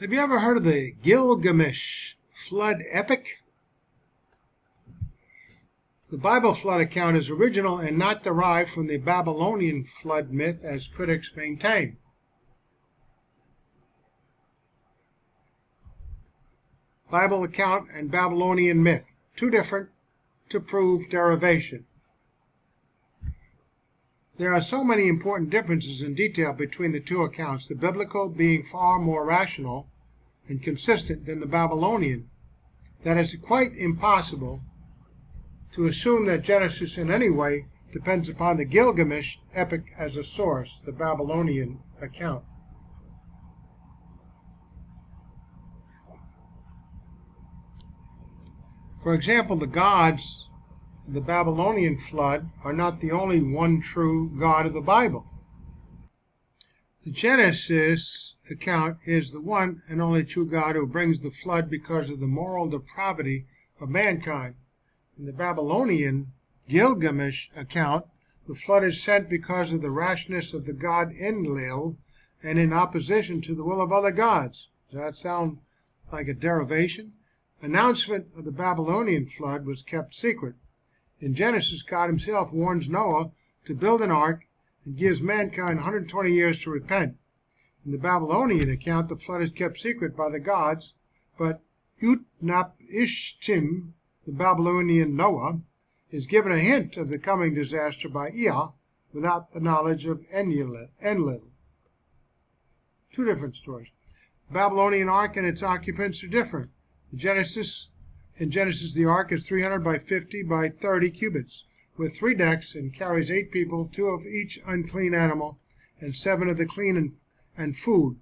Have you ever heard of the Gilgamesh Flood Epic? The Bible flood account is original and not derived from the Babylonian flood myth as critics maintain. Bible account and Babylonian myth, two different to prove derivation. There are so many important differences in detail between the two accounts, the biblical being far more rational and consistent than the Babylonian, that it's quite impossible to assume that Genesis in any way depends upon the Gilgamesh Epic as a source, the Babylonian account. For example, the gods of the Babylonian flood are not the only one true God of the Bible. The Genesis account is the one and only true God who brings the flood because of the moral depravity of mankind. In the Babylonian Gilgamesh account, the flood is sent because of the rashness of the god Enlil and in opposition to the will of other gods. Does that sound like a derivation? Announcement of the Babylonian flood was kept secret. In Genesis, God himself warns Noah to build an ark and gives mankind 120 years to repent. In the Babylonian account, the flood is kept secret by the gods, but Utnapishtim, the Babylonian Noah, is given a hint of the coming disaster by Ea without the knowledge of Enlil. Two different stories. The Babylonian ark and its occupants are different. In Genesis, the ark is 300 by 50 by 30 cubits, with 3 decks, and carries 8 people, 2 of each unclean animal, and 7 of the clean and food.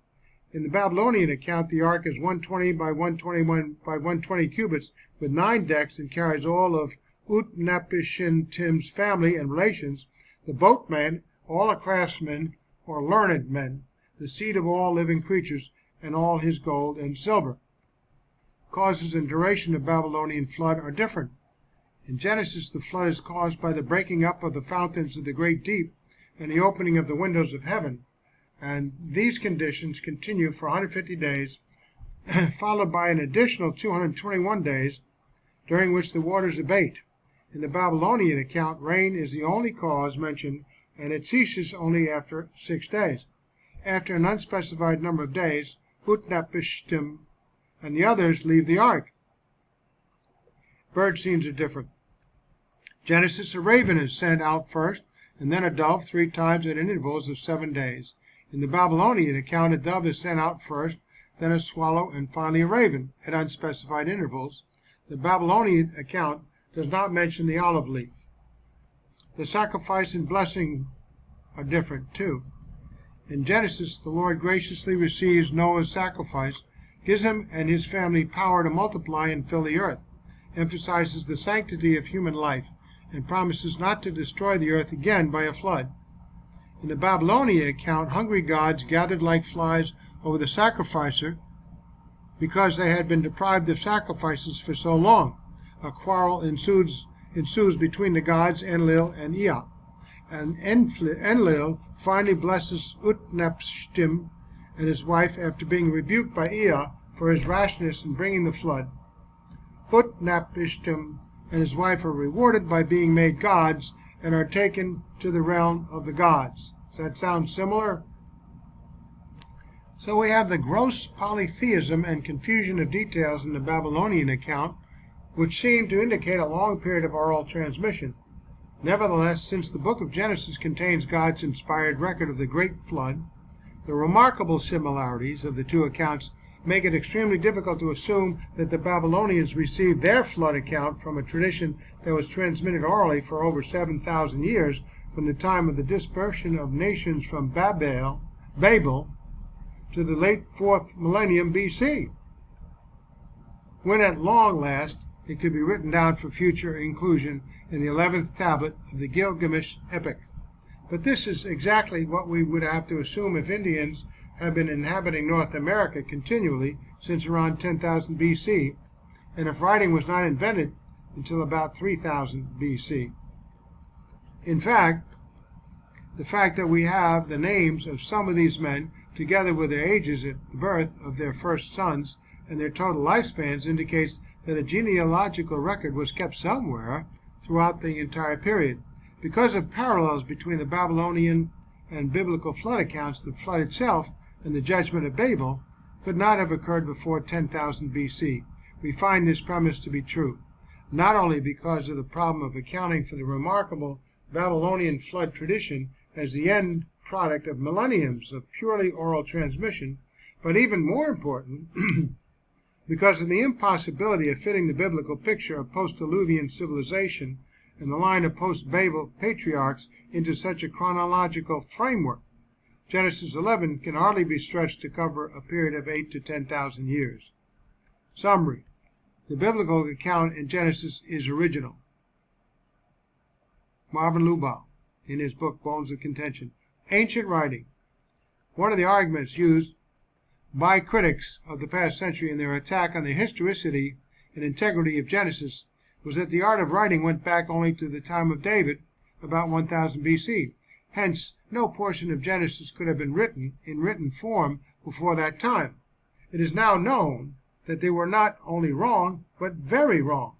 In the Babylonian account, the ark is 120 by 121 by 120 cubits, with 9 decks, and carries all of Utnapishtim's family and relations, the boatmen, all are craftsmen or learned men, the seed of all living creatures, and all his gold and silver. Causes and duration of Babylonian flood are different. In Genesis, the flood is caused by the breaking up of the fountains of the great deep and the opening of the windows of heaven, and these conditions continue for 150 days, followed by an additional 221 days, during which the waters abate. In the Babylonian account, rain is the only cause mentioned, and it ceases only after 6 days. After an unspecified number of days, Utnapishtim and the others leave the ark. Bird scenes are different. Genesis, a raven is sent out first, and then a dove 3 times at intervals of 7 days. In the Babylonian account, a dove is sent out first, then a swallow, and finally a raven at unspecified intervals. The Babylonian account does not mention the olive leaf. The sacrifice and blessing are different too. In Genesis, the Lord graciously receives Noah's sacrifice, gives him and his family power to multiply and fill the earth, emphasizes the sanctity of human life, and promises not to destroy the earth again by a flood. In the Babylonian account, hungry gods gathered like flies over the sacrificer because they had been deprived of sacrifices for so long. A quarrel ensues between the gods Enlil and Ea, and Enlil finally blesses Utnapishtim and his wife after being rebuked by Ea for his rashness in bringing the flood. Utnapishtim and his wife are rewarded by being made gods and are taken to the realm of the gods. Does that sound similar? So we have the gross polytheism and confusion of details in the Babylonian account, which seem to indicate a long period of oral transmission. Nevertheless, since the book of Genesis contains God's inspired record of the great flood, the remarkable similarities of the two accounts make it extremely difficult to assume that the Babylonians received their flood account from a tradition that was transmitted orally for over 7,000 years from the time of the dispersion of nations from Babel to the late 4th millennium BC, when at long last it could be written down for future inclusion in the 11th tablet of the Gilgamesh Epic. But this is exactly what we would have to assume if Indians had been inhabiting North America continually since around 10,000 BC, and if writing was not invented until about 3000 BC. In fact, the fact that we have the names of some of these men together with their ages at the birth of their first sons and their total lifespans, indicates that a genealogical record was kept somewhere throughout the entire period. Because of parallels between the Babylonian and biblical flood accounts, the flood itself and the judgment of Babel could not have occurred before 10,000 BC. We find this premise to be true, not only because of the problem of accounting for the remarkable Babylonian flood tradition as the end product of millenniums of purely oral transmission, but even more important, because of the impossibility of fitting the biblical picture of post-Diluvian civilization and the line of post-Babel patriarchs into such a chronological framework. Genesis 11 can hardly be stretched to cover a period of 8 to 10,000 years. Summary. The biblical account in Genesis is original. Marvin Lubau, in his book Bones of Contention. Ancient writing. One of the arguments used by critics of the past century in their attack on the historicity and integrity of Genesis was that the art of writing went back only to the time of David, about 1000 BC. Hence, no portion of Genesis could have been written in written form before that time. It is now known that they were not only wrong, but very wrong.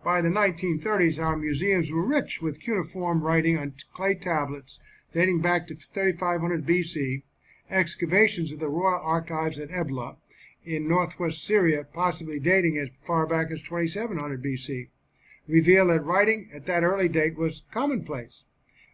By the 1930s, our museums were rich with cuneiform writing on clay tablets dating back to 3500 BC. Excavations of the royal archives at Ebla in northwest Syria, possibly dating as far back as 2700 BC, reveal that writing at that early date was commonplace.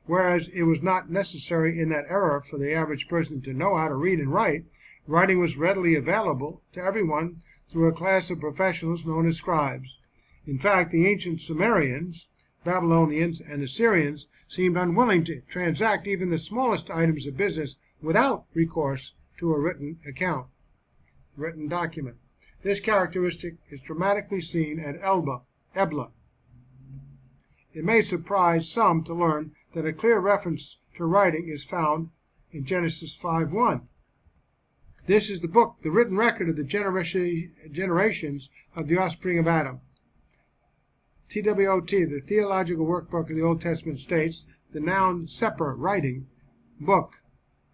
Whereas it was not necessary in that era for the average person to know how to read and write, writing was readily available to everyone through a class of professionals known as scribes. In fact, the ancient Sumerians, Babylonians, and Assyrians seemed unwilling to transact even the smallest items of business without recourse to a written account, written document. This characteristic is dramatically seen at Ebla. It may surprise some to learn that a clear reference to writing is found in Genesis 5:1. This is the book, the written record of the generations of the offspring of Adam. TWOT, the Theological Workbook of the Old Testament, states the noun seper, writing, book,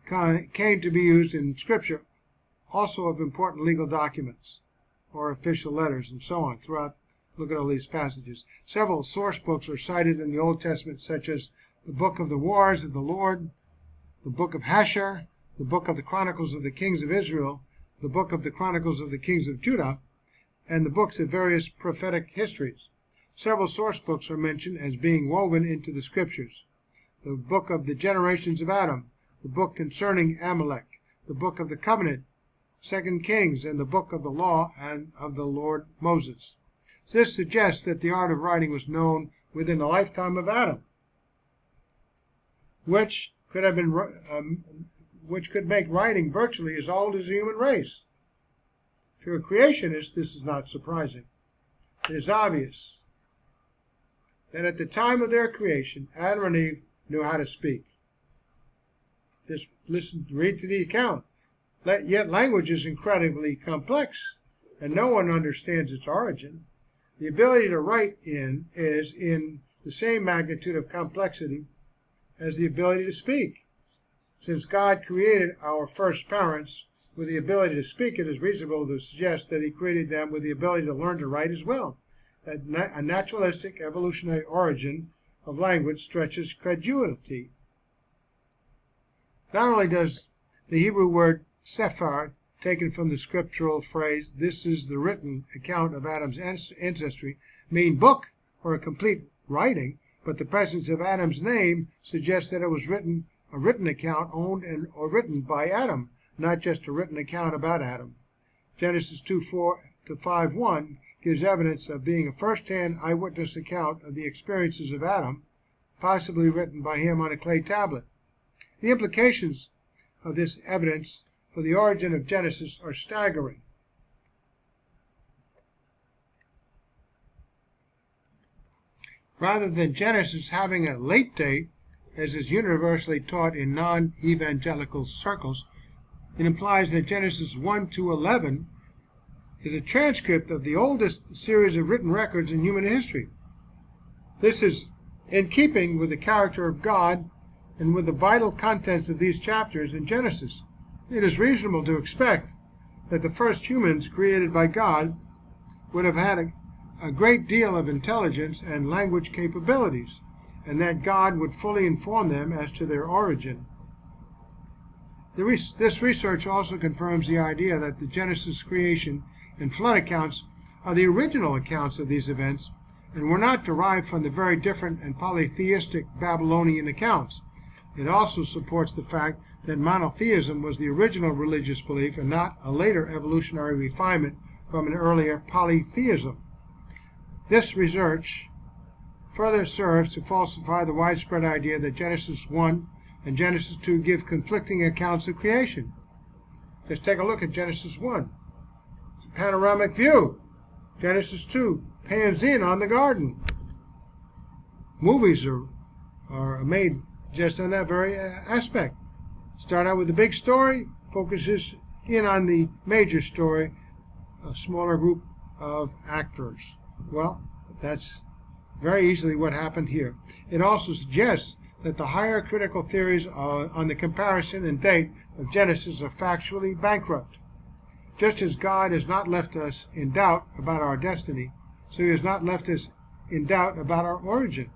came to be used in Scripture, also of important legal documents or official letters and so on throughout. Look at all these passages. Several source books are cited in the Old Testament, such as the Book of the Wars of the Lord, the Book of Hasher, the Book of the Chronicles of the Kings of Israel, the Book of the Chronicles of the Kings of Judah, and the books of various prophetic histories. Several source books are mentioned as being woven into the Scriptures. The Book of the Generations of Adam, the book concerning Amalek, the Book of the Covenant, 2 Kings, and the Book of the Law and of the Lord Moses. This suggests that the art of writing was known within the lifetime of Adam, which could make writing virtually as old as the human race. To a creationist, this is not surprising. It is obvious that at the time of their creation, Adam and Eve knew how to speak. Just read to the account. Yet language is incredibly complex, and no one understands its origin. The ability to write is in the same magnitude of complexity as the ability to speak. Since God created our first parents with the ability to speak, it is reasonable to suggest that he created them with the ability to learn to write as well. A naturalistic evolutionary origin of language stretches credulity. Not only does the Hebrew word sephar, taken from the scriptural phrase, "This is the written account of Adam's ancestry," mean book or a complete writing, but the presence of Adam's name suggests that it was a written account owned or written by Adam, not just a written account about Adam. Genesis 2:4 to 5:1 gives evidence of being a first-hand eyewitness account of the experiences of Adam, possibly written by him on a clay tablet. The implications of this evidence for the origin of Genesis are staggering. Rather than Genesis having a late date, as is universally taught in non-evangelical circles, it implies that Genesis 1 to 11 is a transcript of the oldest series of written records in human history. This is in keeping with the character of God and with the vital contents of these chapters in Genesis. It is reasonable to expect that the first humans created by God would have had a great deal of intelligence and language capabilities, and that God would fully inform them as to their origin. This research also confirms the idea that the Genesis creation and flood accounts are the original accounts of these events and were not derived from the very different and polytheistic Babylonian accounts. It also supports the fact that monotheism was the original religious belief and not a later evolutionary refinement from an earlier polytheism. This research further serves to falsify the widespread idea that Genesis 1 and Genesis 2 give conflicting accounts of creation. Just take a look at Genesis 1. It's a panoramic view. Genesis 2 pans in on the garden. Movies are made just on that very aspect. Start out with the big story, focuses in on the major story, a smaller group of actors. Well, that's very easily what happened here. It also suggests that the higher critical theories on the comparison and date of Genesis are factually bankrupt. Just as God has not left us in doubt about our destiny, so he has not left us in doubt about our origin.